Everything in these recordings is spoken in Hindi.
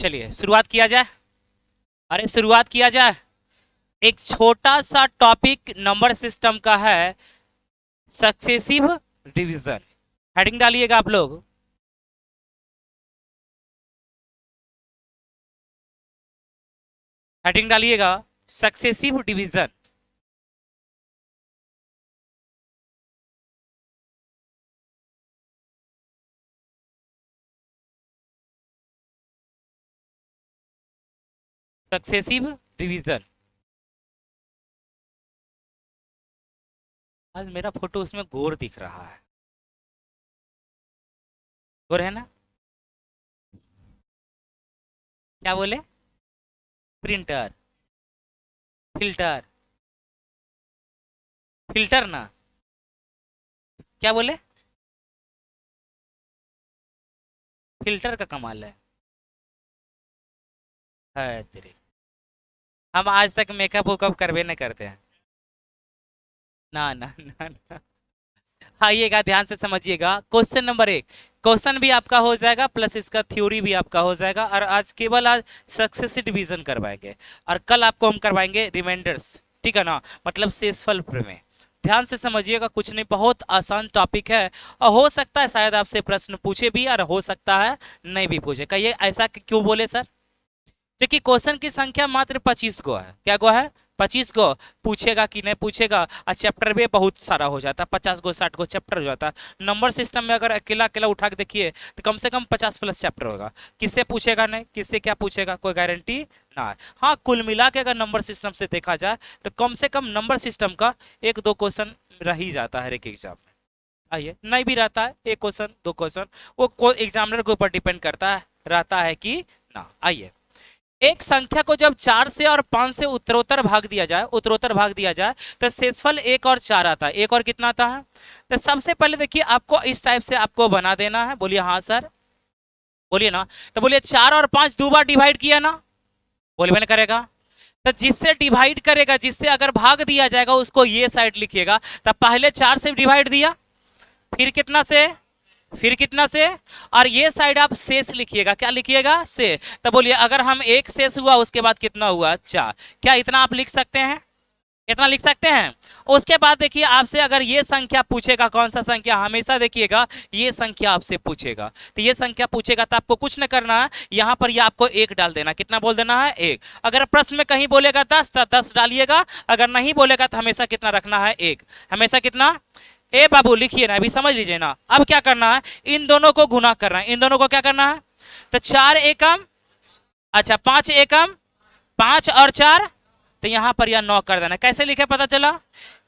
चलिए शुरुआत किया जाए। अरे शुरुआत किया जाए। एक छोटा सा टॉपिक नंबर सिस्टम का है, सक्सेसिव डिवीजन। हेडिंग डालिएगा आप लोग। हेडिंग डालिएगा सक्सेसिव डिवीजन। Successive division. आज मेरा फोटो उसमें गोर दिख रहा है। गोर है ना? क्या बोले? प्रिंटर, फिल्टर, फिल्टर ना? क्या बोले? फिल्टर का कमाल है तेरे। हम आज तक मेकअप वेकअप करवे नहीं करते हैं। ना ना ना ना। आइएगा ध्यान से समझिएगा। क्वेश्चन नंबर 1, क्वेश्चन भी आपका हो जाएगा प्लस इसका थ्योरी भी आपका हो जाएगा। और आज केवल आज सक्सेसिव डिवीजन करवाएंगे और कल आपको हम करवाएंगे रिमाइंडर्स। ठीक है ना? मतलब शेषफल प्रमेय। ध्यान से समझिएगा, कुछ नहीं, बहुत आसान टॉपिक है। और हो सकता है शायद आपसे प्रश्न पूछे भी और हो सकता है नहीं भी पूछे। कहिए ऐसा क्यों बोले सर? क्योंकि क्वेश्चन की संख्या मात्र 25 गो है। क्या गो है? 25 गो। पूछेगा कि नहीं पूछेगा, और चैप्टर भी बहुत सारा हो जाता है। 50 गो 60 गो चैप्टर हो जाता है। नंबर सिस्टम में अगर अकेला अकेला उठा के देखिए तो कम से कम 50 प्लस चैप्टर होगा। किससे पूछेगा नहीं, किससे क्या पूछेगा, कोई गारंटी ना है। हाँ, कुल मिला के अगर नंबर सिस्टम से देखा जाए तो कम से कम नंबर सिस्टम का 1-2 क्वेश्चन रह ही जाता है हर एक एग्जाम में। आइए, नहीं भी रहता है, 1 क्वेश्चन 2 क्वेश्चन, वो एग्जामिनर के ऊपर डिपेंड करता है रहता है कि ना। आइए, एक संख्या को जब 4 से और 5 से उत्तरोत्तर भाग दिया जाए तो शेषफल 1 और 4 आता है। 1 और कितना आता है? तो सबसे पहले देखिए, आपको इस टाइप से आपको बना देना है। बोलिए हाँ सर, बोलिए ना। तो बोलिए 4 और 5 दो बार डिवाइड किया ना? बोलिए मैंने करेगा। तो जिससे डिवाइड करेगा, जिससे अगर भाग दिया जाएगा उसको ये साइड लिखिएगा। तब पहले 4 से डिवाइड दिया, फिर कितना से, फिर कितना से, और ये साइड आप शेष लिखिएगा। क्या लिखिएगा? से। तो बोलिए अगर हम एक शेष हुआ उसके बाद कितना हुआ? 4। क्या इतना आप लिख सकते हैं? इतना लिख सकते हैं। उसके बाद देखिए, आपसे अगर ये संख्या पूछेगा, कौन सा संख्या, हमेशा देखिएगा ये संख्या आपसे पूछेगा। तो ये संख्या पूछेगा तो आपको कुछ न करना है, यहाँ पर ये आपको 1 डाल देना। कितना बोल देना है? 1। अगर प्रश्न में कहीं बोलेगा 10 तो 10 डालिएगा। अगर नहीं बोलेगा तो हमेशा कितना रखना है? 1। हमेशा कितना? ए बाबू लिखिए ना, अभी समझ लीजिए ना। अब क्या करना है? इन दोनों को गुना करना है। इन दोनों को क्या करना है? तो 4 एकम, अच्छा 5 एकम, 5 और 4, तो यहां पर यह 9 कर देना। कैसे लिखे पता चला?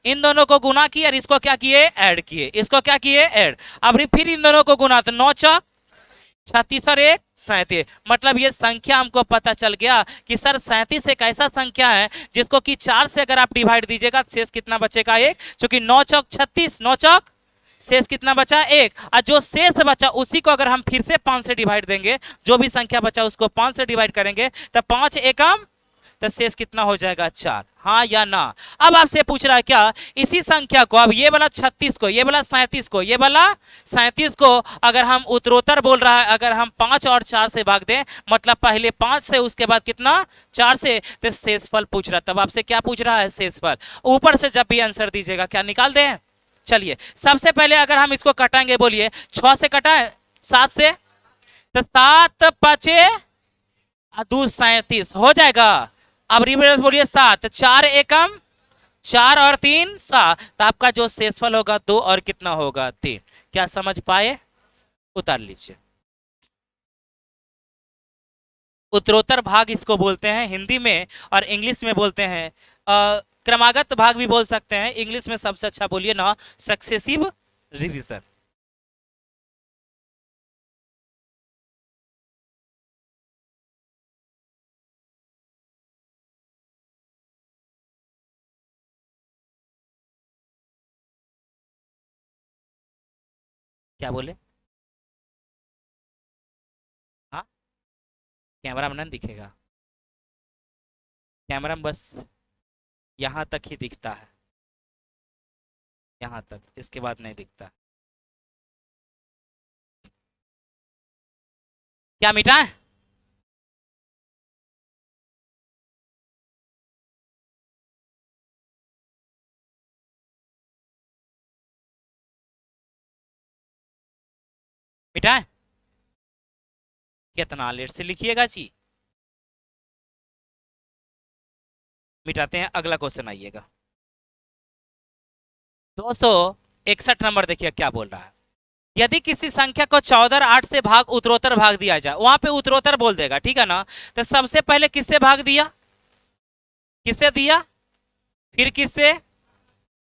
इन दोनों को गुना किए और इसको क्या किए? ऐड किए। इसको क्या किए? ऐड। अब फिर इन दोनों को गुना, तो 9 चौक 36 और 1 37। मतलब ये संख्या हमको पता चल गया कि सर 37 एक ऐसा संख्या है जिसको कि 4 से अगर आप डिवाइड दीजिएगा शेष कितना बचेगा? 1। क्योंकि 9 चौक 36, 9 चौक शेष कितना बचा? 1। और जो शेष बचा उसी को अगर हम फिर से 5 से डिवाइड देंगे, जो भी संख्या बचा उसको 5 से डिवाइड करेंगे, तो 5 एकम, तो शेष कितना हो जाएगा? 4। हाँ या ना? अब आपसे पूछ रहा है क्या, इसी संख्या को, अब ये वाला 36 को, ये वाला 37 को, ये वाला 37 को अगर हम उत्तरोत्तर बोल रहा है, अगर हम 5 और 4 से भाग दें, मतलब पहले 5 से उसके बाद कितना? 4 से, तो शेषफल पूछ रहा है। तब आपसे क्या पूछ रहा है? शेषफल। ऊपर से जब भी आंसर दीजिएगा क्या निकाल दें? चलिए सबसे पहले अगर हम इसको कटाएंगे, बोलिए 6 से कटाएं 7 से, तो 7 5 2 37 हो जाएगा। अब रिवर्स बोलिए 7, 4 एकम, 4 और 3 7, तो आपका जो शेषफल होगा 2 और कितना होगा? 3। क्या समझ पाए? उतार लीजिए। उत्तरोत्तर भाग इसको बोलते हैं हिंदी में, और इंग्लिश में बोलते हैं क्रमागत भाग भी बोल सकते हैं। इंग्लिश में सबसे अच्छा बोलिए ना, सक्सेसिव रिवीजन। क्या बोले? हाँ, कैमरा में नहीं दिखेगा। कैमरा में बस यहाँ तक ही दिखता है, यहाँ तक, इसके बाद नहीं दिखता। क्या मिटाएं? मिटाएं? कितना लेट से लिखिएगा जी। मिटाते हैं, अगला क्वेश्चन आइएगा दोस्तों। 61 नंबर देखिए क्या बोल रहा है। यदि किसी संख्या को 14 और 8 से भाग उत्तरोत्तर भाग दिया जाए, वहां पे उत्तरोत्तर बोल देगा, ठीक है ना। तो सबसे पहले किससे भाग दिया, किससे दिया, फिर किससे,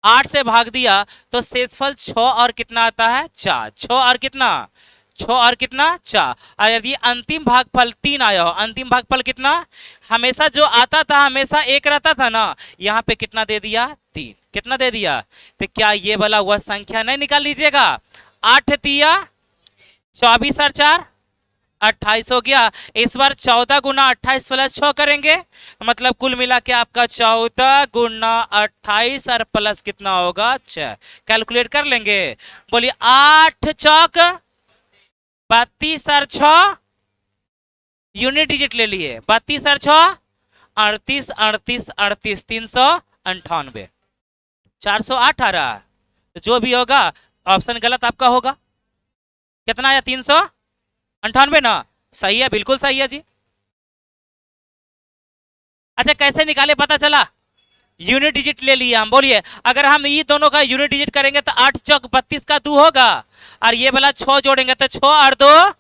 8 से भाग दिया, तो शेषफल 6 और कितना आता है, 4। 6 और कितना, 6 और कितना, 4। और यदि अंतिम भागफल 3 आया हो, अंतिम भागफल कितना, हमेशा जो आता था हमेशा 1 रहता था ना, यहाँ पे कितना दे दिया, 3। कितना दे दिया, तो क्या ये वाला वह संख्या नहीं निकाल लीजिएगा। 8 तिया 24 और 4 28 हो गया। इस बार 14 गुना 28 प्लस 6 करेंगे, मतलब कुल मिला के आपका 14 गुना 28 और प्लस कितना होगा, 6। कैलकुलेट कर लेंगे, बोलिए 8 चौक 32 और 6, यूनिट डिजिट ले लिए, 32 और 6 38 38 38 398, 408 आ रहा है। तो जो भी होगा ऑप्शन गलत आपका होगा। कितना आया, 398 ना, सही है, बिल्कुल सही है जी। अच्छा कैसे निकाले पता चला, यूनिट डिजिट ले लिए हम। बोलिए अगर हम ये दोनों का यूनिट डिजिट करेंगे तो 8 चौक 32 का 2 होगा, और ये वाला 6 जोड़ेंगे तो 6 और 2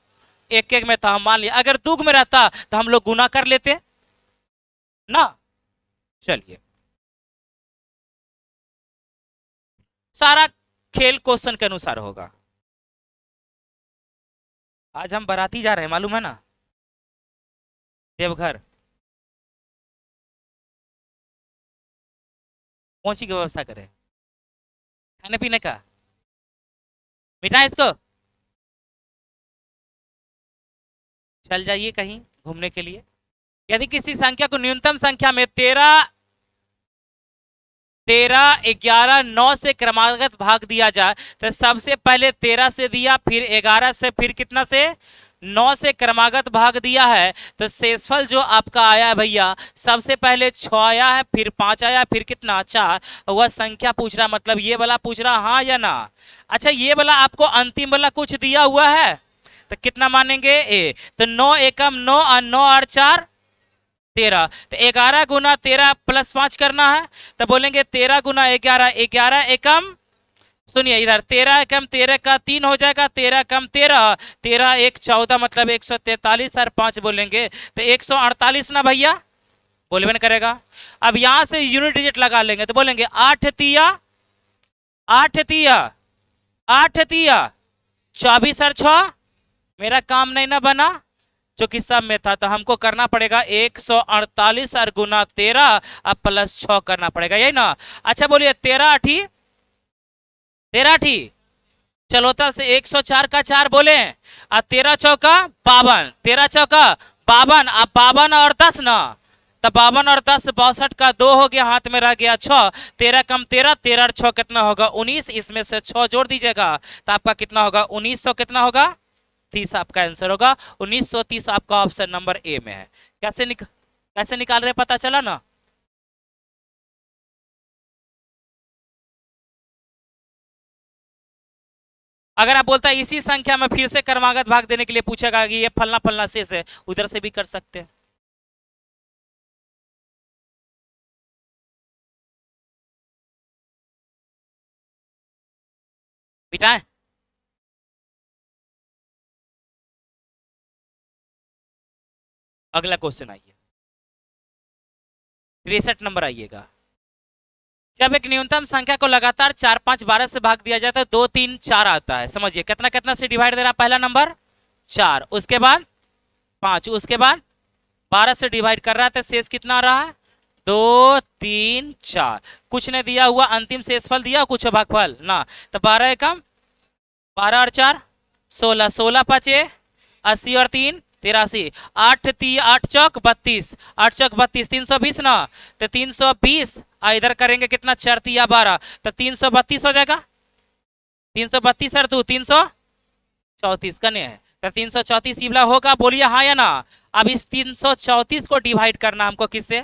एक एक में था। हम मान लिया अगर दुग में रहता तो हम लोग गुना कर लेते ना। चलिए सारा खेल क्वेश्चन के अनुसार होगा। आज हम बाराती जा रहे हैं मालूम है ना, देवघर। कौन सी की व्यवस्था करें, खाने पीने का, मिठाई इसको, चल जाइए कहीं घूमने के लिए। यदि किसी संख्या को न्यूनतम संख्या में 13 13 11 9 से क्रमागत भाग दिया जाए, तो सबसे पहले 13 से दिया, फिर 11 से, फिर कितना से, 9 से क्रमागत भाग दिया है, तो शेषफल जो आपका आया है भैया, सबसे पहले 6 आया है, फिर 5 आया, फिर कितना, 4। वह संख्या पूछ रहा, मतलब ये वाला पूछ रहा, हाँ या ना। अच्छा ये वाला आपको अंतिम वाला कुछ दिया हुआ है, तो कितना मानेंगे, ए तो 9 एकम 9 और 9 और 4 13, तो 11 गुना 13 प्लस 5 करना है, तो बोलेंगे 13 गुना 11, 11 एकम, सुनिए इधर 13 एकम 13 का 3 हो जाएगा, 13 कम 13, 13 एक 14, मतलब 143 और 5 बोलेंगे तो 148 ना भैया, बोलबे नहीं करेगा। अब यहां से यूनिट डिजिट लगा लेंगे तो बोलेंगे 8 तिया 8 तिया 8 तिया 24 और 6, मेरा काम नहीं ना बना जो कि सब में था, तो हमको करना पड़ेगा 148 और गुना 13 अब प्लस 6 करना पड़ेगा, यही ना। अच्छा बोलिए 13 अठी 13 अठी चलोता से 104 का 4 बोले, और 13 चौका 52, 13 चौका 52, अब 52 और 10 ना, तो 52 और 10 62 का 2 हो गया, हाथ में रह गया 6, 13 कम 13, 13 और 6 कितना होगा, 19, इसमें से 6 जोड़ दीजिएगा तो आपका कितना होगा, 1900 कितना होगा, 30 आपका आंसर होगा। 1930 आपका ऑप्शन नंबर ए में है। कैसे निकाल रहे पता चला ना। अगर आप बोलता है इसी संख्या में फिर से क्रमागत भाग देने के लिए पूछेगा कि ये फलना फलना शेष है, उधर से भी कर सकते हैं। बिटाएं, अगला क्वेश्चन आइए, 63 नंबर आइएगा। जब एक न्यूनतम संख्या को लगातार 4 5 12 से भाग दिया जाता है, 2 3 4 आता है, समझिए कितना कितना से डिवाइड दे रहा है, पहला नंबर 4, उसके बाद 5, उसके बाद 12 से डिवाइड कर रहा है, तो शेष कितना आ रहा है, 2 3 4, कुछ ने दिया हुआ, अंतिम शेषफल दिया कुछ भागफल ना, तो 12 एकम 12 और 4 16, 16 5 80 और 3 83, 8 3 8 चौक 32, 8 चौक 32, 320 ना, तो 320 इधर करेंगे कितना, 4 3 12, तो 332 हो जाएगा, 332 और 2 334 कने है, तो 334 ये वाला होगा, बोलिए हाँ या ना। अब इस 334 को डिवाइड करना हमको किससे,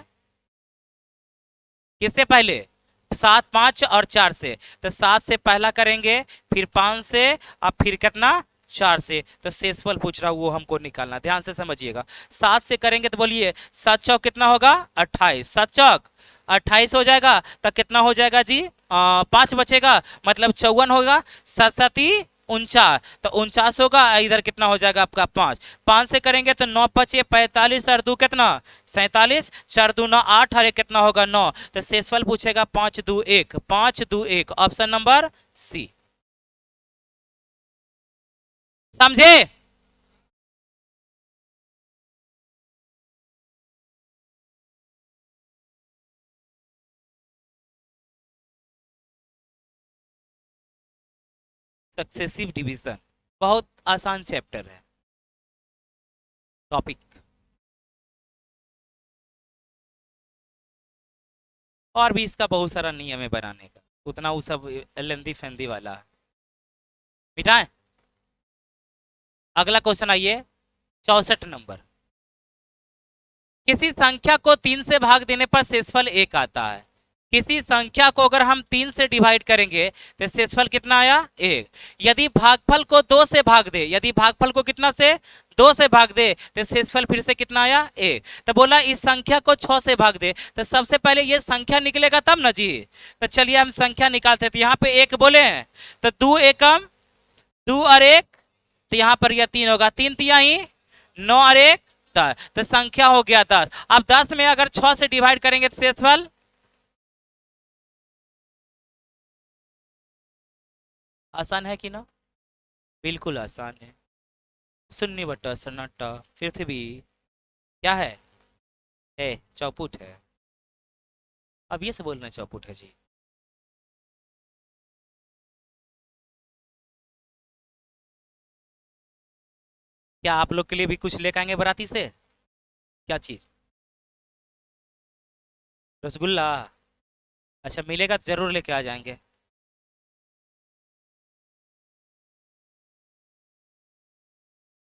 किससे पहले, 7 5 और 4 से, तो 7 से पहला करेंगे, फिर 5 से, अब फिर कितना 4 से, तो शेषफल पूछ रहा हूं वो हमको निकालना, ध्यान से समझिएगा। 7 से करेंगे तो बोलिए 7 चौक कितना होगा 28, 7 चौक 28 हो जाएगा, तो कितना हो जाएगा जी 5 बचेगा, मतलब 54 होगा, 7 7 49, तो 49 होगा, इधर कितना हो जाएगा आपका 5, 5 से करेंगे तो 9 5 45 और 2 कितना 47, 4 2 9 8 और 1 कितना होगा 9, तो शेषफल पूछेगा 5 2 1, 5 2 1, ऑप्शन नंबर सी। समझे? सक्सेसिव डिवीजन बहुत आसान चैप्टर है, टॉपिक। और भी इसका बहुत सारा नियम है बनाने का, उतना वो सब लेंदी फेंदी वाला है। मिटाएं, अगला क्वेश्चन आइए 64 नंबर। किसी संख्या को 3 से भाग देने पर शेषफल 1 आता है। किसी संख्या को अगर हम 3 से डिवाइड करेंगे तो शेषफल कितना आया 1। यदि भागफल को 2 से भाग दे, यदि भागफल को कितना से 2 से भाग दे तो शेषफल फिर से कितना आया 1। तो बोला इस संख्या को 6 से भाग दे, तो सबसे पहले ये संख्या निकलेगा तब ना जी। तो चलिए हम संख्या निकालते हैं, तो यहाँ पे 1 बोले हैं तो 2 एकम 2 और 1, तो यहाँ पर यह 3 होगा, 3 तिहाई 9 और 1 10, तो संख्या हो गया 10। अब 10 में अगर 6 से डिवाइड करेंगे तो शेषफल आसान है कि ना, बिल्कुल आसान है। शून्य बटा सन्नाटा पृथ्वी क्या है चौपुट है। अब ये से बोलना चौपुट है जी। क्या आप लोग के लिए भी कुछ लेकर आएंगे बराती से? क्या चीज? रसगुल्ला? अच्छा मिलेगा तो जरूर लेके आ जाएंगे।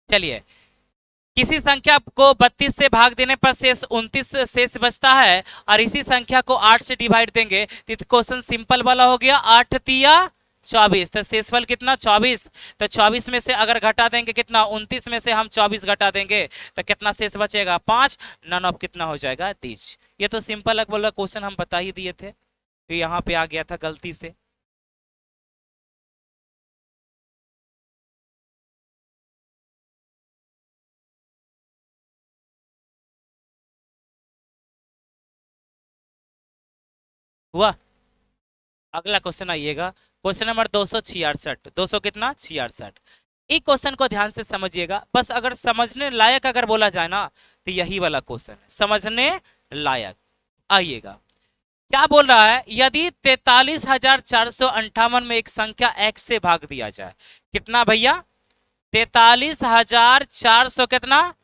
चलिए, किसी संख्या को 32 से भाग देने पर शेष 29 शेष बचता है, और इसी संख्या को 8 से डिवाइड देंगे तो क्वेश्चन सिंपल वाला हो गया, 8 तिया 24, तो शेषफल कितना 24। तो 24 में से अगर घटा देंगे कितना 29 में से हम 24 घटा देंगे तो कितना शेष बचेगा 5, नन ऑफ कितना हो जाएगा 30। ये तो सिंपल वाला क्वेश्चन हम बता ही दिए थे, तो यहाँ पे आ गया था गलती से। हुआ? अगला क्वेश्चन आइएगा, क्वेश्चन नंबर 266, 200 कितना 66। एक क्वेश्चन को ध्यान से समझिएगा, बस अगर समझने लायक अगर बोला जाए ना तो यही वाला क्वेश्चन है, समझने लायक। आइएगा, क्या बोल रहा है, यदि 43,458 में एक संख्या x से भाग दिया जाए, कितना भैया 43,400 कितना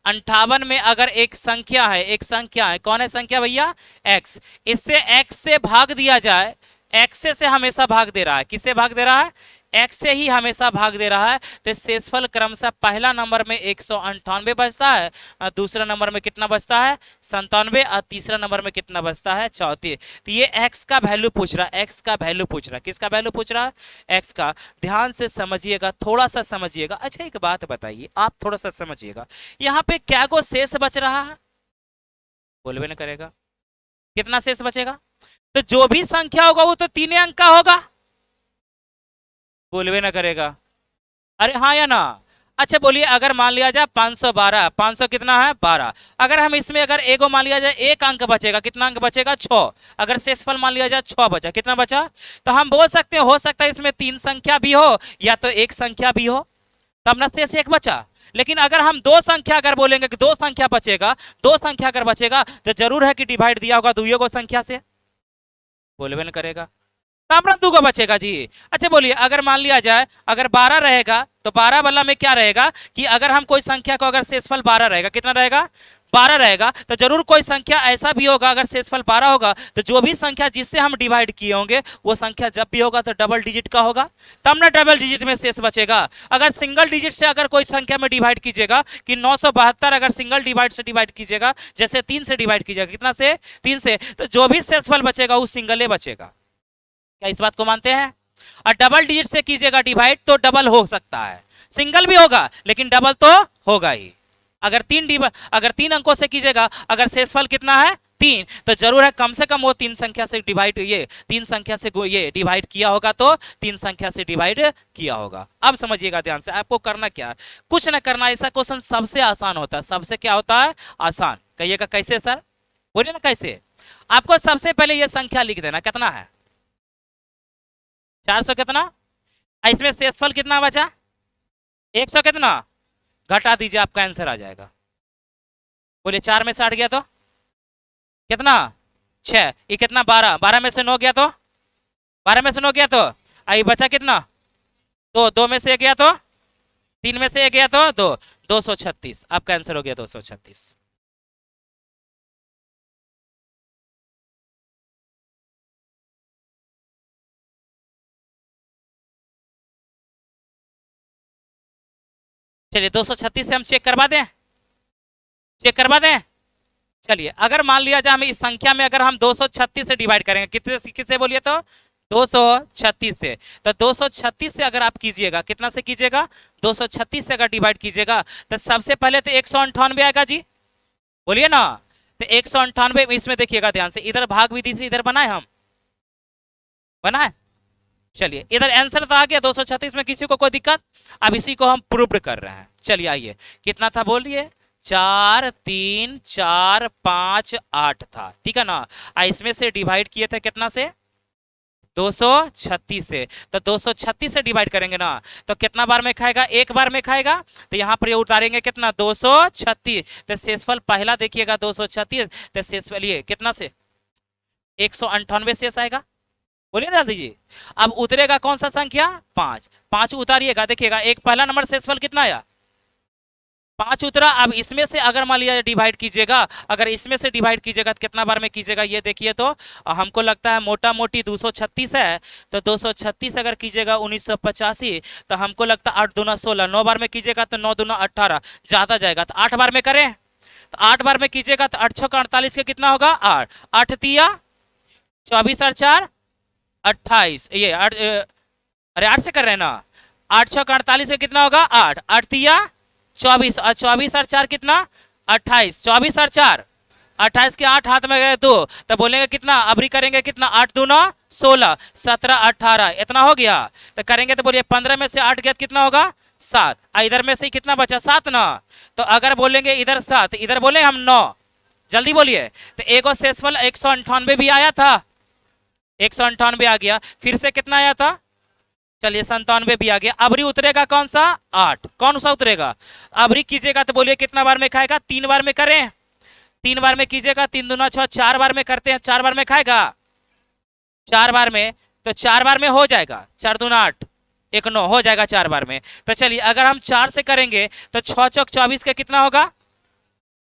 58 में अगर एक संख्या है, एक संख्या है, कौन है संख्या भैया x, इससे x से भाग दिया जाए, x से हमेशा भाग दे रहा है, किससे भाग दे रहा है x से ही हमेशा भाग दे रहा है, तो शेषफल क्रमशः पहला नंबर में 198 बचता है, और दूसरा नंबर में कितना बचता है 97, और तीसरा नंबर में कितना बचता है 34। तो ये x का वैल्यू पूछ रहा है, x का वैल्यू पूछ रहा है, किसका वैल्यू पूछ रहा है x का। ध्यान से समझिएगा, थोड़ा सा समझिएगा। अच्छा एक बात बताइए, आप थोड़ा सा समझिएगा, यहाँ पे क्या को शेष बच रहा है, बोलबे न करेगा, कितना शेष बचेगा, तो जो भी संख्या होगा वो तो 3 अंक का होगा, बोलबे ना करेगा, अरे हाँ या ना। अच्छा बोलिए, अगर मान लिया जाए 512, 500 कितना है 12, अगर हम इसमें अगर एगो मान लिया जाए 1 अंक बचेगा, कितना अंक बचेगा 6, अगर शेषफल मान लिया जाए 6 बचा, कितना बचा, तो हम बोल सकते हैं हो सकता है इसमें 3 संख्या भी हो या तो 1 संख्या भी हो, तब ना शेष 1 बचा। लेकिन अगर हम 2 संख्या अगर बोलेंगे कि 2 संख्या बचेगा, 2 संख्या अगर बचेगा तो जरूर है कि डिवाइड दिया होगा दुइयों को संख्या से, बोलबे न करेगा, ताम्रम 2 का बचेगा जी। अच्छा बोलिए, अगर मान लिया जाए अगर 12 रहेगा तो 12 वाला में क्या रहेगा कि अगर हम कोई संख्या को अगर शेषफल 12 रहेगा, कितना रहेगा 12 रहेगा, तो जरूर कोई संख्या ऐसा भी होगा, अगर शेषफल 12 होगा तो जो भी संख्या जिससे हम डिवाइड किए होंगे वो संख्या जब भी होगा तो डबल डिजिट का होगा, तब ना डबल डिजिट में शेष बचेगा। अगर सिंगल डिजिट से अगर कोई संख्या में डिवाइड कीजिएगा कि 972 अगर सिंगल डिवाइड से डिवाइड कीजिएगा, जैसे 3 से डिवाइड कीजिएगा, कितना से 3 से, तो जो भी शेषफल बचेगा वो सिंगल बचेगा। क्या इस बात को मानते हैं? और डबल डिजिट से कीजिएगा डिवाइड तो डबल हो सकता है, सिंगल भी होगा लेकिन डबल तो होगा ही। अगर तीन अंकों से कीजिएगा, अगर शेषफल कितना है 3, तो जरूर है कम से कम वो तीन संख्या से डिवाइड, ये तीन संख्या से ये डिवाइड किया होगा, तो तीन संख्या से डिवाइड किया होगा। अब समझिएगा ध्यान से, आपको करना क्या है, कुछ ना करना। ऐसा क्वेश्चन सबसे आसान होता है, सबसे क्या होता है, आसान। कहिएगा कैसे सर, बोलिए ना कैसे। आपको सबसे पहले ये संख्या लिख देना, कितना है 400 कितना, इसमें शेषफल कितना बचा 100 कितना, घटा दीजिए आपका आंसर आ जाएगा। बोलिए 4 में से 8 गया तो कितना 6, ये कितना 12, 12 में से 9 गया तो 12 में से 9 गया तो आई बचा कितना 2, 2 में से 1 गया तो 3 में से 1 गया तो 2, 236 आपका आंसर हो गया 236। चलिए 236 से हम चेक करवा दें, चेक करवा दें। चलिए अगर मान लिया जाए हम इस संख्या में अगर हम 236 से डिवाइड करेंगे, कितने किससे बोलिए तो 236 से, तो 236 से अगर आप कीजिएगा, कितना से कीजिएगा 236 से अगर डिवाइड कीजिएगा, तो सबसे पहले तो 198 आएगा जी, बोलिए ना। तो 198 इसमें देखिएगा ध्यान से, इधर भाग विधि से इधर बनाए हम, बनाए। चलिए इधर आंसर तो आ गया 236 में, किसी को कोई दिक्कत। अब इसी को हम प्रूव कर रहे हैं। चलिए आइए, कितना था बोलिए 4 3 4 5 8 था, ठीक है ना। इसमें से डिवाइड किए थे कितना से 236 से, तो 236 से डिवाइड करेंगे ना, तो कितना बार में खाएगा, एक बार में खाएगा। तो यहाँ पर ये उतारेंगे कितना 236, तो शेषफल पहला देखिएगा 236, तो शेषफल ये कितना से 198 शेष आएगा, बोलिए ना दादी जी। अब उतरेगा कौन सा संख्या 5, 5 उतारिएगा, देखिएगा एक पहला नंबर शेषफल कितना आया 5 उतरा। अब इसमें से अगर मान लिया डिवाइड कीजिएगा, अगर इसमें से डिवाइड कीजिएगा तो कितना बार में कीजिएगा, ये देखिए तो हमको लगता है मोटा मोटी 236 है, तो 236 अगर कीजिएगा 1985, तो हमको लगता है 8 दूना 16, 9 बार में कीजिएगा तो 9 दूना 18, ज्यादा जाएगा तो 8 बार में करें, तो 8 बार में कीजिएगा तो 8 6 48 के कितना होगा 8, 8 तिया 24 और 4 28, ये 8, अरे 8 से कर रहे हैं ना, 8 6 48 के कितना होगा 8, 8 तिया 24 और 24 और 4 कितना 28, 24 और 4 28 के 8 हाथ में गए 2, तो बोलेंगे कितना अबरी करेंगे कितना 8 दूना 16, 17 18 इतना हो गया। तो करेंगे तो बोलिए 15 में से 8 गया कितना होगा 7, इधर में से कितना बचा 7 ना। तो अगर बोलेंगे इधर 7, इधर बोले हम 9, जल्दी बोलिए। तो एगो शेषफल 198 भी आया था, 198 आ गया, फिर से कितना आया था, चलिए 97 भी आ गया। अबरी उतरेगा कौन सा 8, कौन सा उतरेगा अबरी कीजिएगा तो बोलिए कितना बार में खाएगा 3 बार में करें, 3 बार में कीजिएगा 3 दूना 6, 4 बार में करते हैं, 4 बार में खाएगा 4 बार में, तो 4 बार में हो जाएगा 4 दूना 8 1 9 हो जाएगा 4 बार में। तो चलिए अगर हम 4 से करेंगे तो 6 चौक 24 के कितना होगा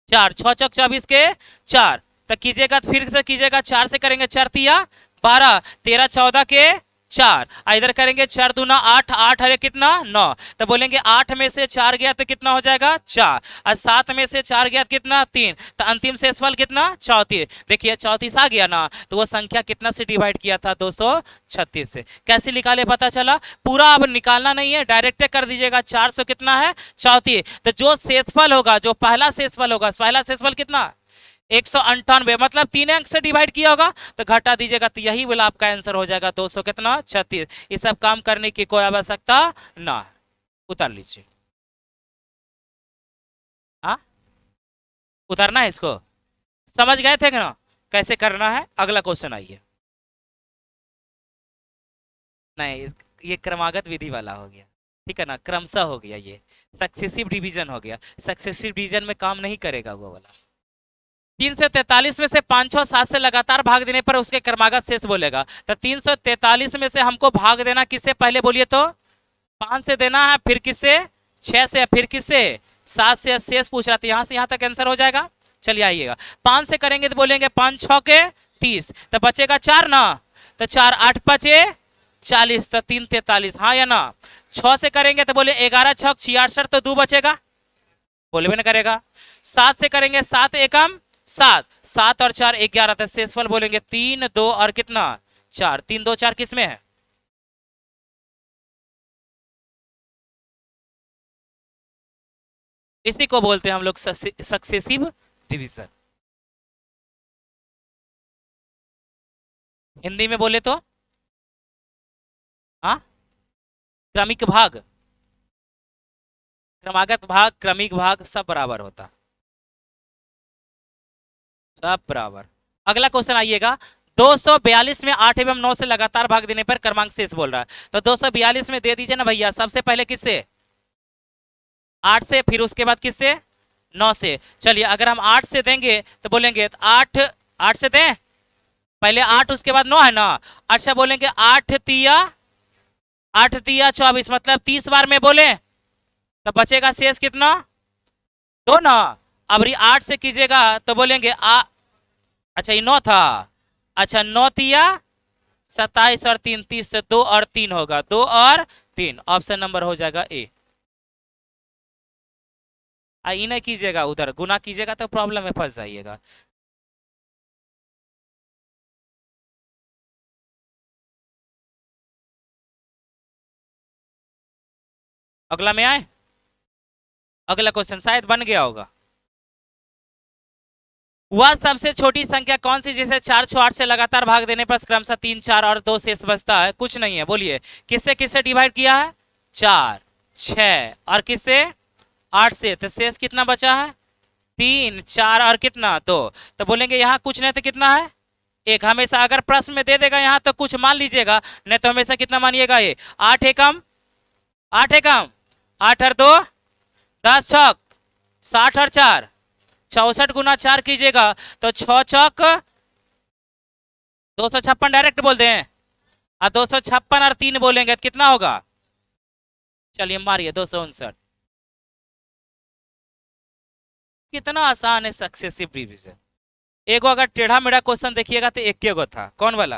4, 6 चौक 24 के 4, तो कीजिएगा फिर से कीजिएगा 4 से करेंगे 4 तिया 12, 13 14 के 4, इधर करेंगे 4 दूना 8, 8 है कितना 9, तो बोलेंगे 8 में से 4 गया तो कितना हो जाएगा 4, और 7 में से 4 गया तो कितना 3, तो अंतिम शेषफल कितना 34। देखिए 34 आ गया ना, तो वो संख्या कितना से डिवाइड किया था 236 से। कैसे निकाले पता चला, पूरा अब निकालना नहीं है, डायरेक्ट कर दीजिएगा 400 कितना है 34, तो जो शेषफल होगा, जो पहला शेषफल होगा, पहला शेषफल कितना 198, मतलब 3 अंक से डिवाइड किया होगा, तो घटा दीजिएगा, तो यही वाला आपका आंसर हो जाएगा 200 कितना 36। ये सब काम करने की कोई आवश्यकता ना है, उतार लीजिए। हाँ उतारना है इसको, समझ गए थे ना कैसे करना है। अगला क्वेश्चन आइए। नहीं ये क्रमागत विधि वाला हो गया, ठीक है ना, क्रमशः हो गया, ये सक्सेसिव डिवीजन हो गया, सक्सेसिव डिवीजन में काम नहीं करेगा वो वाला। 343 में से 5 6 7 से लगातार भाग देने पर उसके क्रमागत शेष बोलेगा, तो 343 में से हमको भाग देना किससे पहले बोलिए तो 5 से देना है, फिर किससे 6 से, फिर किससे 7 से, शेष पूछ रहा था, यहाँ से यहाँ तक आंसर हो जाएगा। चलिए आइएगा 5 से करेंगे तो बोलेंगे 5 6 के 30, तो बचेगा 4 ना, तो 4 8 5 40, तो 3 43, हाँ या ना। 6 से करेंगे तो बोले 11 6 66, तो 2 बचेगा, बोले भी ना करेगा। 7 से करेंगे 7 एकम 7, 7 और 4 11, तो शेषफल बोलेंगे 3 2 और कितना 4, 3 2 4 किसमें है इसी को बोलते हैं हम लोग सक्सेसिव डिवीजन। हिंदी में बोले तो हाँ, क्रमिक भाग, क्रमागत भाग, क्रमिक भाग सब बराबर होता, सब बराबर। अगला क्वेश्चन आइएगा, 242 में 8 एवं 9 से लगातार भाग देने पर क्रमांक शेष बोल रहा है, तो 242 में दे दीजिए ना भैया। सबसे पहले किससे? 8 से, फिर उसके बाद किससे? 9 से। चलिए अगर हम 8 से देंगे तो बोलेंगे 8, 8 से दें, पहले 8 उसके बाद 9 है ना। अच्छा बोलेंगे 8 तिया, 8 तिया 24, मतलब 30 बार में बोले तो बचेगा शेष कितना? 2 ना। अब 8 से कीजिएगा तो बोलेंगे अच्छा ये 9 था। अच्छा 9 तिया 27 और 3 30 से 2 और 3 होगा, 2 और 3, ऑप्शन नंबर हो जाएगा ए। इन्हें कीजिएगा, उधर गुना कीजिएगा तो प्रॉब्लम में फंस जाइएगा। अगला में आए, अगला क्वेश्चन शायद बन गया होगा। वह सबसे छोटी संख्या कौन सी जिसे 4 6 8 से लगातार भाग देने पर क्रमशः 3 4 और 2 शेष बचता है? कुछ नहीं है, बोलिए किससे किससे डिवाइड किया है? 4 6 और किससे? 8 से, तो शेष कितना बचा है? 3 4 और कितना? 2। तो बोलेंगे यहाँ कुछ नहीं तो कितना है? एक। हमेशा अगर प्रश्न में दे देगा यहाँ तो कुछ मान लीजिएगा, नहीं तो हमेशा कितना मानिएगा? ये 8 एकम, 8 एकम 8 और 2 10 छक 60 और 4 64 गुना 4 कीजिएगा तो 6 चौक 256 डायरेक्ट बोल दें, और 256 और 3 बोलेंगे तो कितना होगा? चलिए मारिए 259। कितना आसान है सक्सेसिव डिवीजन। एगो अगर टेढ़ा मेढ़ा क्वेश्चन देखिएगा तो एक गो था, कौन वाला?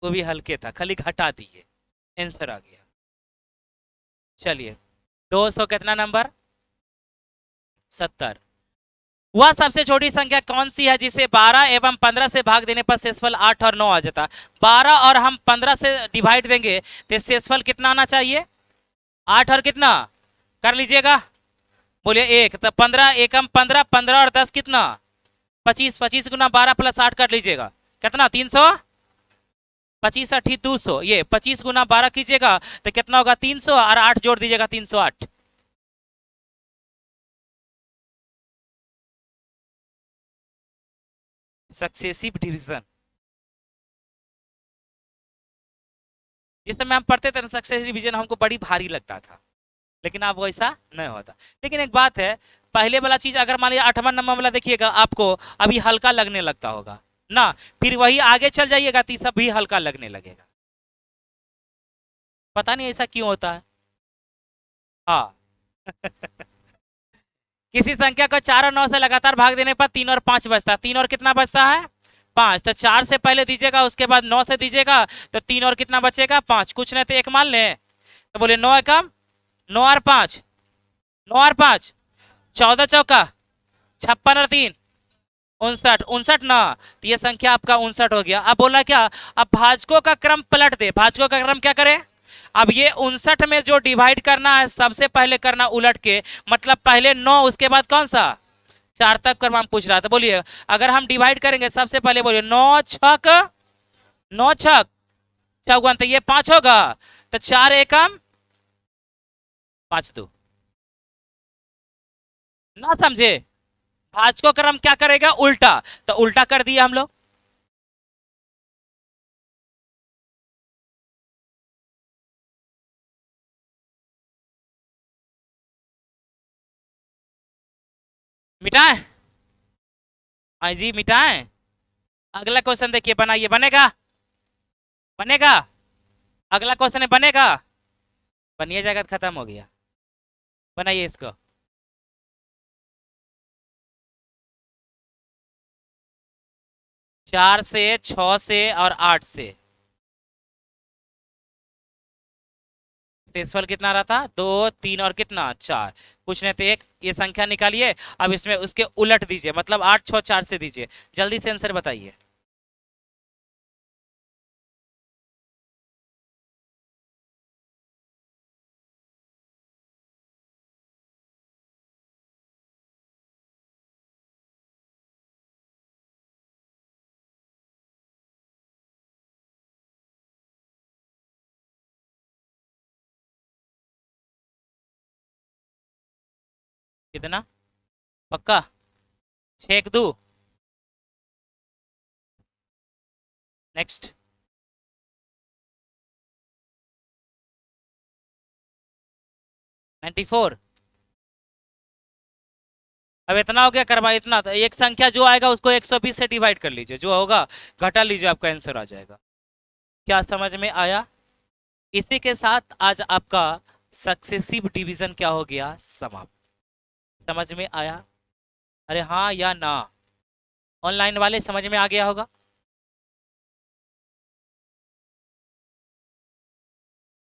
वो भी हल्के था, खाली घटा दिए, आंसर आ गया। चलिए 200 कितना नंबर? 70। वह सबसे छोटी संख्या कौन सी है जिसे 12 एवं 15 से भाग देने पर शेषफल 8 और 9 आ जाता? 12 और हम 15 से डिवाइड देंगे तो शेषफल कितना आना चाहिए? 8 और कितना? कर लीजिएगा, बोलिए 1। तो 15 एकम 15, 15 और 10 कितना? 25, 25 गुना 12 प्लस 8 कर लीजिएगा, कितना? 300, 25 अठी 200, ये 25 गुना 12 कीजिएगा तो कितना होगा? 300, और 8 जोड़ दीजिएगा 308। सक्सेसिव डिवीजन जिस समय हम पढ़ते थे ना सक्सेसिव डिवीजन, हमको बड़ी भारी लगता था, लेकिन अब वैसा नहीं होता। लेकिन एक बात है, पहले वाला चीज अगर मान लिया 8वां नंबर वाला देखिएगा आपको अभी हल्का लगने लगता होगा ना, फिर वही आगे चल जाइएगा तो सब भी हल्का लगने लगेगा। पता नहीं ऐसा क्यों होता है। हाँ किसी संख्या को 4 और 9 से लगातार भाग देने पर 3 और 5 बचता है, 3 और कितना बचता है? 5। तो 4 से पहले दीजिएगा, उसके बाद 9 से दीजिएगा तो 3 और कितना बचेगा? 5। कुछ नहीं तो एक मान ले, तो बोले 9 एकम 9 और 5, 9 और 5 14 चौका 56 और 3 59, 59 ना। तो ये संख्या आपका 59 हो गया। अब बोला क्या? अब भाजकों का क्रम पलट दे, भाजकों का क्रम क्या करे? अब ये 59 में जो डिवाइड करना है सबसे पहले करना उलट के, मतलब पहले 9 उसके बाद कौन सा? 4 तक क्रम पूछ रहा था। बोलिए अगर हम डिवाइड करेंगे सबसे पहले, बोलिए 9 छक 9 छक चौवन, तो ये 5 होगा, तो 4 एकम 5 2। ना समझे? भाजकों क्रम क्या करेगा? उल्टा, तो उल्टा कर दिया हम लोग। मिटाएं? हाँ जी मिटाएं। अगला क्वेश्चन देखिए, बनाइए, बनेगा? बनेगा? अगला क्वेश्चन है, बनेगा? बनिए जाएगा तो खत्म हो गया। बनाइए इसको। 4 से, 6 से और 8 से शेषफल कितना रहा था? 2 3 और कितना? 4। कुछ नहीं तो एक, ये संख्या निकालिए, अब इसमें उसके उलट दीजिए, मतलब 8 6 4 से दीजिए। जल्दी से आंसर बताइए। कितना? पक्का? छेक दू? नेक्स्ट। 94। अब इतना हो गया करवा, इतना तो एक संख्या जो आएगा उसको 120 से डिवाइड कर लीजिए, जो होगा घटा लीजिए, आपका आंसर आ जाएगा। क्या समझ में आया? इसी के साथ आज आपका सक्सेसिव डिवीजन क्या हो गया, समाप्त। समझ में आया? अरे हाँ या ना? ऑनलाइन वाले समझ में आ गया होगा?